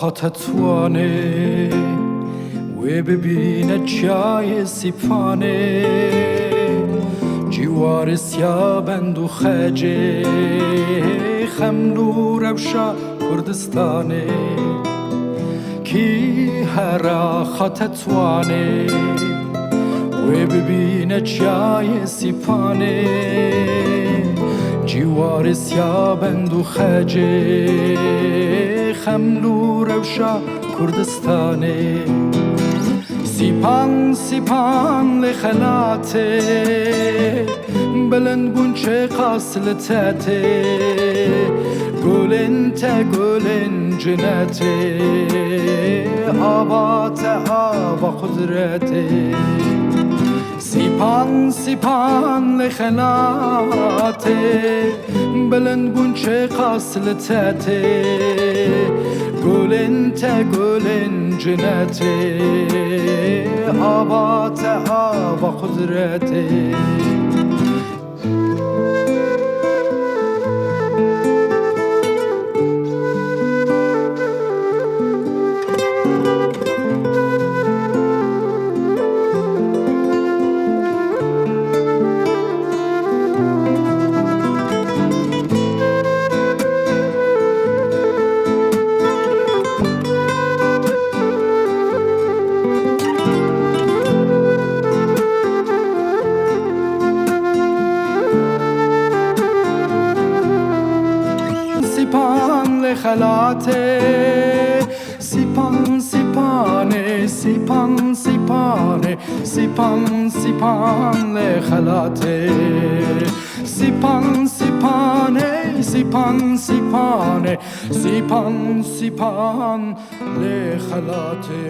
خطتوانه و ببینه چای سیپانه جوار سیابند و خجه خملو روشا کردستانه کی هر خطتوانه و ببینه چای سیپانه جوار سیابند و خجه خملو روشا کردستانه سیپان سیپان لخلاته بلند بونچه قاسلتاته گلن تا گلن جنته آبات آبا قدرته سیپان سیپان لخلاته بلند بونچه قاسلتاته گلن تا گلن جنته آبات آبا قدرته سیپان لخلاته سیپان سیپانه سیپان سیپانه سیپان سیپان لخلاته سیپان سیپانه سیپان سیپانه سیپان سیپان لخلاته